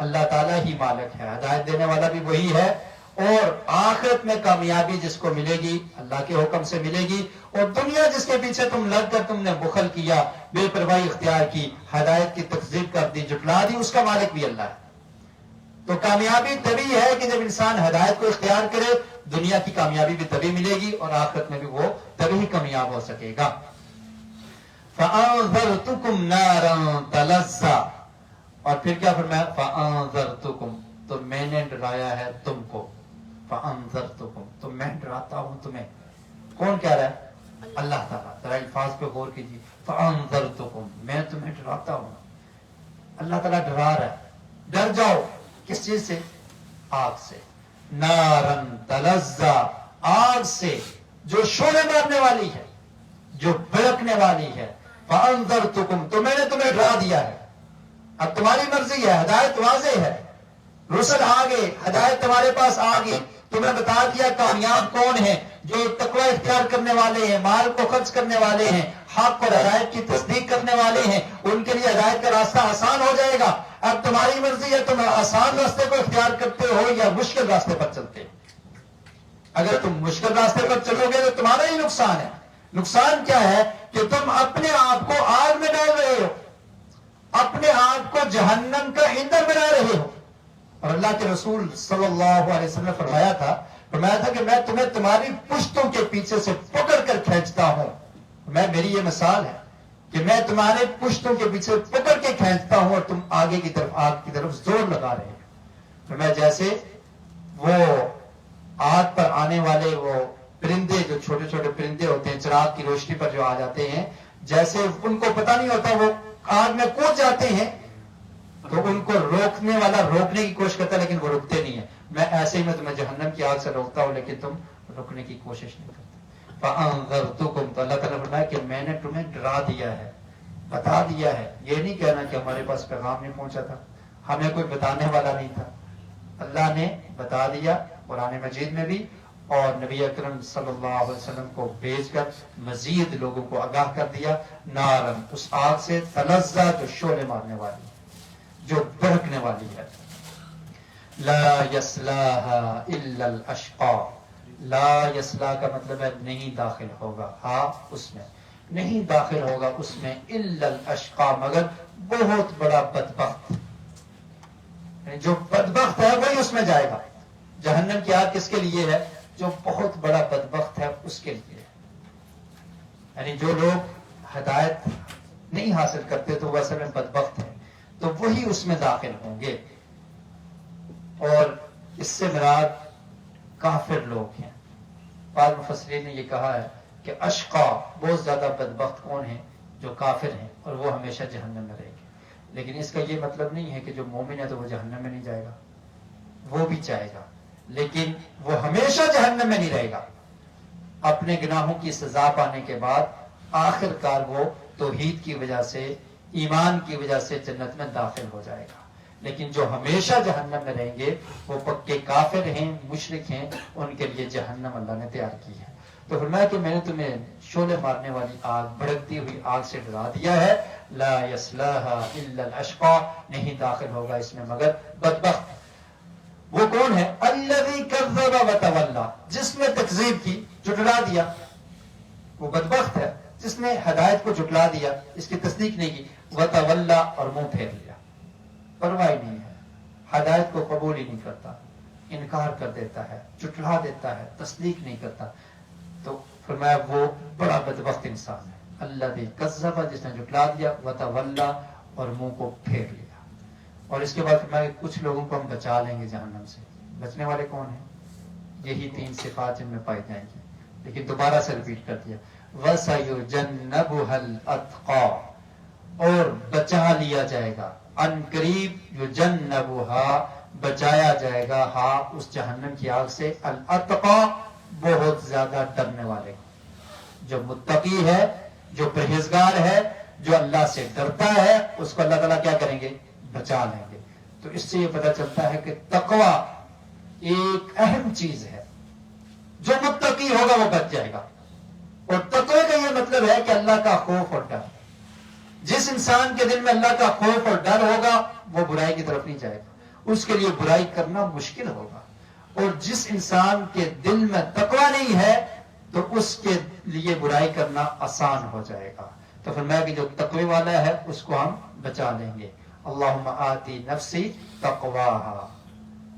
A: اللہ تعالیٰ ہی مالک ہے، ہدایت دینے والا بھی وہی ہے، اور آخرت میں کامیابی جس کو ملے گی اللہ کے حکم سے ملے گی، اور دنیا جس کے پیچھے تم لگ کر تم نے بخل کیا، بے پرواہی اختیار کی، ہدایت کی تکذیب کر دی، جھٹلا دی، اس کا مالک بھی اللہ ہے۔ تو کامیابی تبھی ہے کہ جب انسان ہدایت کو اختیار کرے، دنیا کی کامیابی بھی تبھی ملے گی، اور آخرت میں بھی وہ تبھی کامیاب ہو سکے گا۔ فَأَنذَرْتُكُمْ نَارًا تَلَظَّىٰ، اور پھر کیا فرمایا؟ فَأَنذَرْتُكُمْ، تو میں نے ڈرایا ہے تم کو۔ فَأَنذَرْتُكُمْ، تو میں ڈراتا ہوں تمہیں۔ کون کہہ رہا ہے؟ اللہ تعالیٰ۔ ذرا الفاظ پہ غور کیجیے، فَأَنذَرْتُكُمْ، میں تمہیں ڈراتا ہوں۔ اللہ تعالیٰ ڈرا رہا ہے، ڈر جاؤ، کس چیز سے؟ آگ سے۔ نارن تلظیٰ، آگ سے جو شعلے مارنے والی ہے، جو بھڑکنے والی ہے۔ فَأَنذَرْتُكُمْ، تو میں نے تمہیں ڈرا دیا ہے۔ اب تمہاری مرضی ہے، ہدایت واضح ہے، رسل آ گئے، ہدایت تمہارے پاس آ گئی، تمہیں بتا دیا کامیاب کون ہے، جو تقوی اختیار کرنے والے ہیں، مال کو خرچ کرنے والے ہیں، حق اور ہدایت کی تصدیق کرنے والے ہیں، ان کے لیے ہدایت کا راستہ آسان ہو جائے گا۔ اب تمہاری مرضی ہے، تم آسان راستے کو اختیار کرتے ہو یا مشکل راستے پر چلتے ہو۔ اگر تم مشکل راستے پر چلو گے تو تمہارا ہی نقصان ہے۔ نقصان کیا ہے کہ تم اپنے آپ کو آگ میں ڈال رہے ہو، اپنے آپ کو جہنم کا ایندھن بنا رہے ہو۔ اور اللہ کے رسول صلی اللہ علیہ وسلم نے فرمایا تھا کہ میں تمہیں تمہاری پشتوں کے پیچھے سے پکڑ کر کھینچتا ہوں۔ میری یہ مثال ہے کہ میں تمہارے پشتوں کے پیچھے پکڑ کے کھینچتا ہوں اور تم آگے کی طرف، آگ کی طرف زور لگا رہے ہو۔ میں جیسے وہ آگ پر آنے والے وہ پرندے، جو چھوٹے چھوٹے پرندے ہوتے ہیں چراغ کی روشنی پر جو آ جاتے ہیں، جیسے ان کو پتہ نہیں ہوتا وہ آگ میں کود جاتے ہیں تو ان کو روکنے والا روکنے کی کوشش کرتا ہے لیکن وہ رکتے نہیں ہیں۔ میں ایسے ہی میں تمہیں جہنم کی آگ سے روکتا ہوں لیکن تم رکنے کی کوشش نہیں کرتے۔ فَأَنذَرْتُكُمْ، تو اللہ تعالیٰ نے فرمایا کہ میں نے تمہیں ڈرا دیا ہے، بتا دیا ہے۔ یہ نہیں کہنا کہ ہمارے پاس پیغام نہیں پہنچا تھا، ہمیں کوئی بتانے والا نہیں تھا، اللہ نے بتا دیا قرآن مجید میں بھی، اور نبی اکرم صلی اللہ علیہ وسلم کو بھیج کر مزید لوگوں کو آگاہ کر دیا۔ نارن، اس آگ سے، تلظا، جو شعلے مارنے والی، جو بھڑکنے والی ہے۔ لا یصلاھا الا الاشقا، لا یصلا کا مطلب ہے نہیں داخل ہوگا، ہاں اس میں نہیں داخل ہوگا اس میں، الا الاشقا، مگر بہت بڑا بدبخت، جو بدبخت ہے وہی اس میں جائے گا۔ جہنم کی آگ کس کے لیے ہے؟ جو بہت بڑا بدبخت ہے اس کے لیے، یعنی جو لوگ ہدایت نہیں حاصل کرتے تو وہ اصل میں بدبخت ہیں، تو وہی اس میں داخل ہوں گے۔ اور اس سے مراد کافر لوگ ہیں۔ بعض مفسرین نے یہ کہا ہے کہ اشقا، بہت زیادہ بدبخت کون ہیں؟ جو کافر ہیں، اور وہ ہمیشہ جہنم میں رہیں گے۔ لیکن اس کا یہ مطلب نہیں ہے کہ جو مومن ہے تو وہ جہنم میں نہیں جائے گا، وہ بھی جائے گا لیکن وہ ہمیشہ جہنم میں نہیں رہے گا۔ اپنے گناہوں کی سزا پانے کے بعد آخر کار وہ توحید کی وجہ سے، ایمان کی وجہ سے جنت میں داخل ہو جائے گا۔ لیکن جو ہمیشہ جہنم میں رہیں گے وہ پکے کافر ہیں، مشرک ہیں، ان کے لیے جہنم اللہ نے تیار کی ہے۔ تو فرمایا کہ میں نے تمہیں شعلے مارنے والی آگ، بھڑکتی ہوئی آگ سے ڈرا دیا ہے۔ لا یصلاھا الا الاشقا، نہیں داخل ہوگا اس میں مگر بدبخت۔ وہ کون ہے؟ الذی کذب وتولی، جس نے تکذیب کی، جھٹلا دیا، وہ بدبخت ہے جس نے ہدایت کو جھٹلا دیا، اس کی تصدیق نہیں کی، وتولی، اور منہ پھیر لیا، پرواہ نہیں ہے، ہدایت کو قبول ہی نہیں کرتا، انکار کر دیتا ہے، جھٹلا دیتا ہے، تصدیق نہیں کرتا۔ تو فرمایا وہ بڑا بدبخت انسان ہے۔ الذی کذب، جس نے جھٹلا دیا، وتولی، اور منہ کو پھیر لیا۔ اور اس کے بعد فرمایا کہ کچھ لوگوں کو ہم بچا لیں گے جہنم سے۔ بچنے والے کون ہیں؟ یہی تین صفات جن میں پائی جائیں گی، لیکن دوبارہ سے ریپیٹ کر دیا، وَسَيُجَنَّبُهَا الْأَتْقَى، اور بچا لیا جائے گا، ان قریب یجنبها، بچایا جائے گا، ہاں اس جہنم کی آگ سے، الاتقا، بہت زیادہ ڈرنے والے کو۔ جو متقی ہے، جو پرہیزگار ہے، جو اللہ سے ڈرتا ہے، اس کو اللہ تعالیٰ کیا کریں گے؟ بچا لیں گے۔ تو اس سے یہ پتہ چلتا ہے کہ تقوی ایک اہم چیز ہے، جو متقی ہوگا وہ بچ جائے گا۔ اور تقوی کا یہ مطلب ہے کہ اللہ کا خوف اور ڈر۔ جس انسان کے دل میں اللہ کا خوف اور ڈر ہوگا وہ برائی کی طرف نہیں جائے گا، اس کے لیے برائی کرنا مشکل ہوگا۔ اور جس انسان کے دل میں تقوی نہیں ہے تو اس کے لیے برائی کرنا آسان ہو جائے گا۔ تو فرمایا کہ جو تقوی والا ہے اس کو ہم بچا لیں گے۔ اللہم آتی نفسی تقواہا،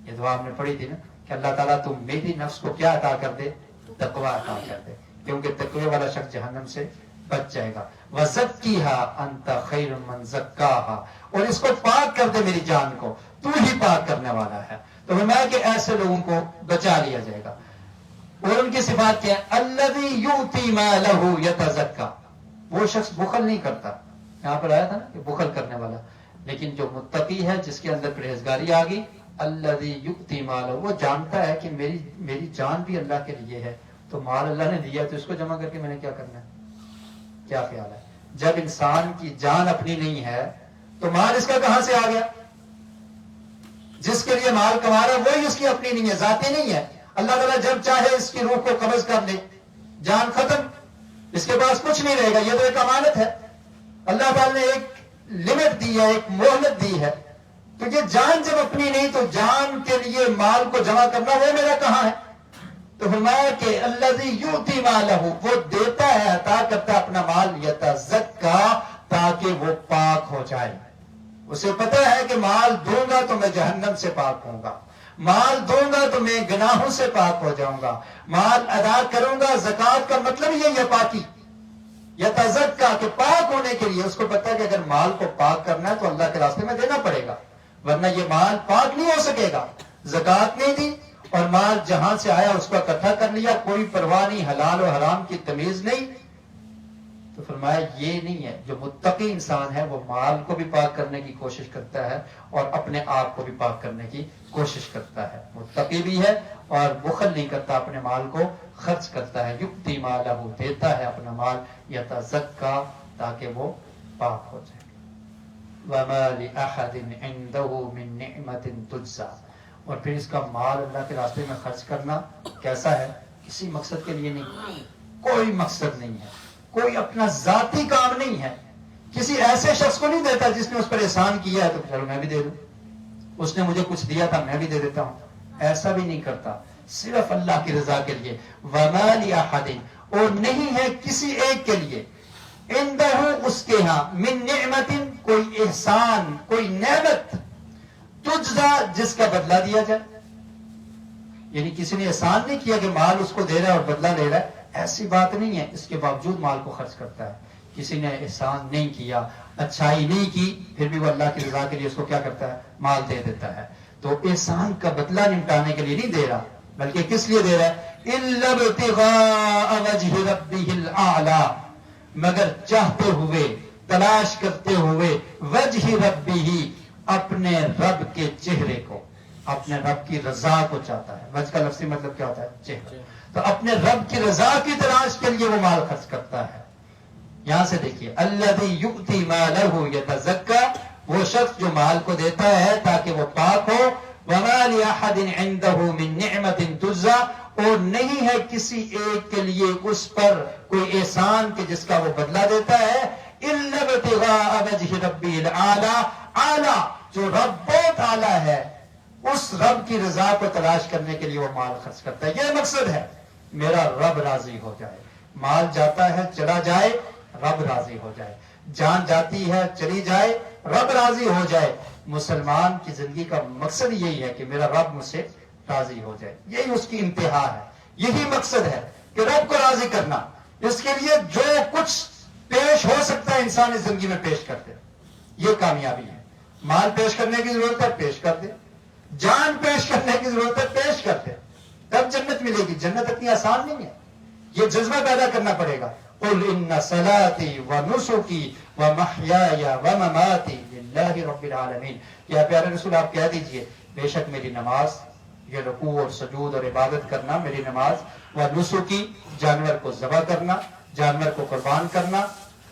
A: یہ دعا ہم نے پڑھی تھی نا کہ اللہ تعالیٰ تم میری نفس کو کیا عطا کر دے؟ تقوی عطا کر دے، کیونکہ تقوی والا شخص جہنم سے بچ جائے گا۔ وَزَكِّهَا أَنْتَ خَيْرٌ مَنْ زَكَّاهَا، اور اس کو پاک کر دے میری جان کو، تو ہی پاک کرنے والا ہے۔ تو فرمایا کہ ایسے لوگوں کو بچا لیا جائے گا۔ اور ان کی صفات کیا ہے؟ الَّذِي يُؤْتِي مَالَهُ يَتَزَكَّى، وہ شخص بخل نہیں کرتا، یہاں پر آیا تھا نا کہ بخل کرنے والا، لیکن جو متقی ہے، جس کے اندر پرہیزگاری آ گئی، الذی یؤتی مالہ، وہ جانتا ہے کہ میری جان بھی اللہ کے لیے ہے، تو مال اللہ نے دیا تو اس کو جمع کر کے میں نے کیا کرنا ہے؟ کیا خیال ہے؟ جب انسان کی جان اپنی نہیں ہے تو مال اس کا کہاں سے آ گیا؟ جس کے لیے مال کما رہا وہی اس کی اپنی نہیں ہے، ذاتی نہیں ہے. اللہ تعالیٰ جب چاہے اس کی روح کو قبض کر لے، جان ختم، اس کے پاس کچھ نہیں رہے گا. یہ تو ایک امانت ہے. اللہ تعالیٰ نے ایک لمٹ دی ہے، ایک مہلت دی ہے. تو یہ جان جب اپنی نہیں تو جان کے لیے مال کو جمع کرنا وہ میرا کہاں ہے؟ تو فرمایا کہ الذی یؤتی مالہ، وہ دیتا ہے، عطا کرتا ہے اپنا مال، یتزکا، تاکہ وہ پاک ہو جائے. اسے پتہ ہے کہ مال دوں گا تو میں جہنم سے پاک ہوں گا، مال دوں گا تو میں گناہوں سے پاک ہو جاؤں گا، مال ادا کروں گا. زکوٰۃ کا مطلب یہ ہے پاکی، یتزکا، کہ پاک ہونے کے لیے. اس کو پتہ ہے کہ اگر مال کو پاک کرنا ہے تو اللہ کے راستے میں دینا پڑے گا، ورنہ یہ مال پاک نہیں ہو سکے گا. زکوٰۃ نہیں دی اور مال جہاں سے آیا اس کو اکٹھا کر لیا، کوئی پرواہ نہیں، حلال و حرام کی تمیز نہیں. تو فرمایا یہ نہیں ہے. جو متقی انسان ہے وہ مال کو بھی پاک کرنے کی کوشش کرتا ہے اور اپنے آپ کو بھی پاک کرنے کی کوشش کرتا ہے. متقی بھی ہے اور بخل نہیں کرتا، اپنے مال کو خرچ کرتا ہے. یؤتی مالہ، دیتا ہے اپنا مال، یتزکا، تاکہ وہ پاک ہو جائے. وَمَا لِأَحَدٍ عِندَهُ مِن نِعْمَةٍ تُجْزَىٰ. اور پھر اس کا مال اللہ کے راستے میں خرچ کرنا کیسا ہے؟ کسی مقصد کے لیے نہیں، کوئی مقصد نہیں ہے، کوئی اپنا ذاتی کام نہیں ہے. کسی ایسے شخص کو نہیں دیتا جس نے اس پر احسان کیا ہے تو چلو میں بھی دے دوں، اس نے مجھے کچھ دیا تھا میں بھی دے دیتا ہوں. ایسا بھی نہیں کرتا، صرف اللہ کی رضا کے لیے. وَمَا لِأَحَدٍ، اور نہیں ہے کسی ایک کے لیے، عندہ، اس کے ہاں، من نعمت، کوئی احسان، کوئی نعمت، تجزا، جس کا بدلہ دیا جائے. یعنی کسی نے احسان نہیں کیا کہ مال اس کو دے رہا ہے اور بدلہ لے رہا ہے، ایسی بات نہیں ہے. اس کے باوجود مال کو خرچ کرتا ہے. کسی نے احسان نہیں کیا، اچھائی نہیں کی، پھر بھی وہ اللہ کی رضا کے لیے اس کو کیا کرتا ہے؟ مال دے دیتا ہے. تو احسان کا بدلہ نمٹانے کے لیے نہیں دے رہا، بلکہ کس لیے دے رہا ہے؟ اِلَّا ابْتِغَاءَ وَجْهِ رَبِّهِ الْأَعْلَىٰ، مگر چاہتے ہوئے، تلاش کرتے ہوئے، وجہ ربی، اپنے رب کے چہرے کو، اپنے رب کی رضا کو چاہتا ہے. وجہ کا لفظی مطلب کیا ہوتا ہے؟ چہرہ. تو اپنے رب کی رضا کی تلاش کے لیے وہ مال خرچ کرتا ہے. یہاں سے دیکھیے، الذی یؤتی مالہ یتزکا، وہ شخص جو مال کو دیتا ہے تاکہ وہ پاک ہو. وما لأحد عنده من نعمت تجزا، اور نہیں ہے کسی ایک کے لیے اس پر کوئی احسان کہ جس کا وہ بدلہ دیتا ہے. الا ابتغاء وجہ ربی العالی، اعلی، جو رب بہت اعلی ہے، اس رب کی رضا کو تلاش کرنے کے لیے وہ مال خرچ کرتا ہے. یہ مقصد ہے، میرا رب راضی ہو جائے. مال جاتا ہے چلا جائے، رب راضی ہو جائے. جان جاتی ہے چلی جائے، رب راضی ہو جائے. مسلمان کی زندگی کا مقصد یہی ہے کہ میرا رب مجھ سے راضی ہو جائے. یہی اس کی انتہا ہے، یہی مقصد ہے کہ رب کو راضی کرنا. اس کے لیے جو کچھ پیش ہو سکتا ہے انسان اس زندگی میں پیش کر دے، یہ کامیابی ہے. مال پیش کرنے کی ضرورت ہے، پیش کر دے. جان پیش کرنے کی ضرورت ہے، پیش کر دے. تب جنت ملے گی. جنت اتنی آسان نہیں ہے، یہ جذبہ پیدا کرنا پڑے گا. قل ان صلاتي ونسكي ومحياي ومماتي لله رب العالمین. یا پیارے رسول آپ کہہ دیجئے، بے شک میری نماز، یہ رکوع اور سجود اور عبادت کرنا میری نماز، ونسكي، جانور کو ذبح کرنا، جانور کو قربان کرنا،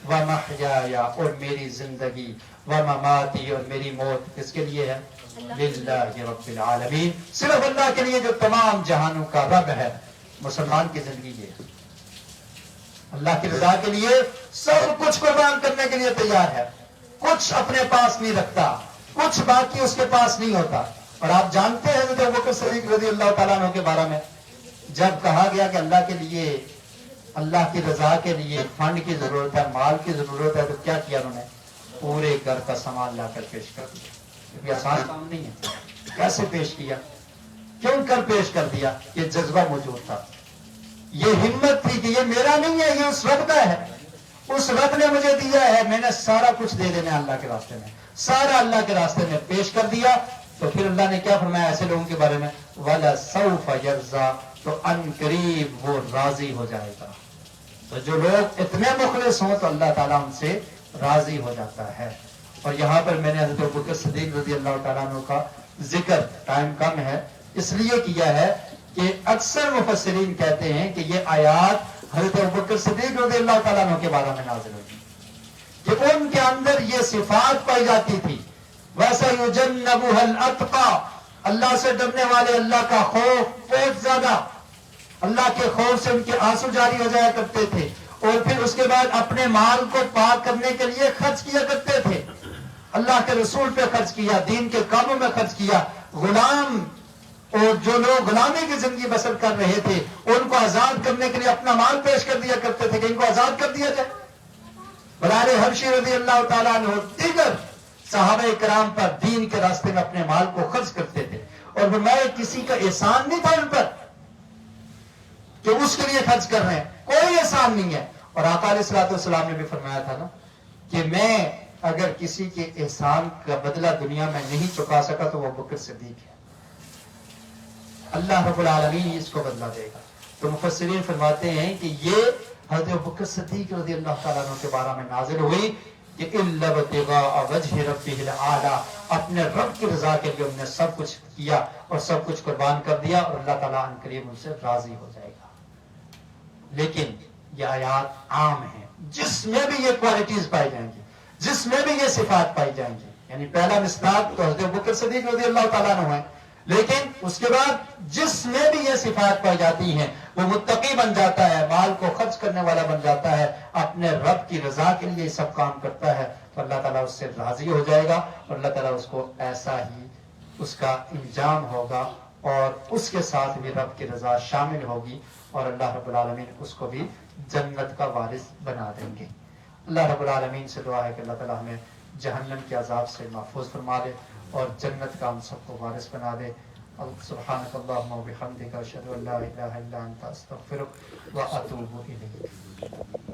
A: ومحیاي، اور میری زندگی، ومماتي، اور میری موت کس کے لیے ہے؟ للہ رب العالمین، صرف اللہ کے لیے جو تمام جہانوں کا رب ہے. مسلمان کی زندگی یہ ہے، اللہ کی رضا کے لیے سب کچھ قربان کرنے کے لیے تیار ہے. کچھ اپنے پاس نہیں رکھتا، کچھ باقی اس کے پاس نہیں ہوتا. اور آپ جانتے ہیں حضرت ابوبکر صدیق رضی اللہ تعالیٰ عنہ کے بارے میں، جب کہا گیا کہ اللہ کے لیے، اللہ کی رضا کے لیے فنڈ کی ضرورت ہے، مال کی ضرورت ہے، تو کیا کیا انہوں نے؟ پورے گھر کا سامان لا کر پیش کر دیا. یہ آسان کام نہیں ہے. کیسے پیش کیا؟ کیوں کر پیش کر دیا؟ یہ جذبہ موجود تھا، یہ ہمت تھی کہ یہ میرا نہیں ہے، یہ اس رب کا ہے. اس رب نے مجھے دیا ہے، میں نے سارا کچھ دے دینا اللہ کے راستے میں، سارا اللہ کے راستے میں پیش کر دیا. تو پھر اللہ نے کیا فرمایا ایسے لوگوں کے بارے میں؟ وَلَسَوْفَ يَرْضَىٰ، تو ان قریب وہ راضی ہو جائے گا. تو جو لوگ اتنے مخلص ہوں تو اللہ تعالیٰ ان سے راضی ہو جاتا ہے. اور یہاں پر میں نے حضرت ابوبکر صدیق رضی اللہ تعالیٰ عنہ کا ذکر، ٹائم کم ہے اس لیے کیا ہے کہ اکثر مفسرین کہتے ہیں کہ یہ آیات حضرت ابوبکر صدیق رضی اللہ تعالیٰ عنہ کے بارے میں نازل ہوئی. کہ ان کے اندر یہ صفات پائی جاتی تھی. وَسَيُجَنَّبُهَا الْأَتْقَى، اللہ سے ڈرنے والے، اللہ کا خوف بہت زیادہ، اللہ کے خوف سے ان کے آنسو جاری ہو جایا کرتے تھے، اور پھر اس کے بعد اپنے مال کو پاک کرنے کے لیے خرچ کیا کرتے تھے. اللہ کے رسول پہ خرچ کیا، دین کے کاموں میں خرچ کیا. غلام اور جو لوگ غلامی کی زندگی بسر کر رہے تھے ان کو آزاد کرنے کے لیے اپنا مال پیش کر دیا کرتے تھے کہ ان کو آزاد کر دیا جائے. بلال حبشی رضی اللہ تعالیٰ عنہ اور دیگر صحابہ کرام پر دین کے راستے میں اپنے مال کو خرچ کرتے تھے، اور فرمایا کسی کا احسان نہیں تھا ان پر کہ اس کے لیے خرچ کر رہے ہیں، کوئی احسان نہیں ہے. اور آقا علیہ الصلوۃ والسلام نے بھی فرمایا تھا نا کہ میں اگر کسی کے احسان کا بدلہ دنیا میں نہیں چکا سکا تو وہ ابوبکر صدیق ہے، اللہ رب العالمین اس کو بدلہ دے گا. تو مفسرین فرماتے ہیں کہ یہ حضرت ابوبکر صدیق رضی اللہ تعالیٰ عنہ کے بارے میں نازل ہوئی کہ اِلَّا ابْتِغَاءَ وَجْهِ رَبِّهِ الْأَعْلَىٰ، اپنے رب کی رضا کے لیے انہوں نے سب کچھ کیا اور سب کچھ قربان کر دیا، اور اللہ تعالیٰ عنہ کریم ان سے راضی ہو جائے گا. لیکن یہ آیات عام ہیں، جس میں بھی یہ کوالٹیز پائی جائیں گی، جس میں بھی یہ صفات پائی جائیں گی. یعنی پہلا مصداق تو حضرت ابوبکر صدیق رضی اللہ تعالیٰ عنہ ہے، لیکن اس کے بعد جس میں بھی یہ صفات پائی جاتی ہیں وہ متقی بن جاتا ہے، مال کو خرچ کرنے والا بن جاتا ہے، اپنے رب کی رضا کے لیے یہ سب کام کرتا ہے، تو اللہ تعالیٰ اس سے راضی ہو جائے گا، اور اللہ تعالیٰ اس کو ایسا ہی اس کا انجام ہوگا، اور اس کے ساتھ بھی رب کی رضا شامل ہوگی، اور اللہ رب العالمین اس کو بھی جنت کا وارث بنا دیں گے. اللہ رب العالمین سے دعا ہے کہ اللہ تعالیٰ ہمیں جہنم کے عذاب سے محفوظ فرما دے اور جنت کا ہم سب کو وارث بنا دے. سبحانک اللہم و بحمدک اشہد ان لا الہ الا انت استغفرک و اتوب الیک.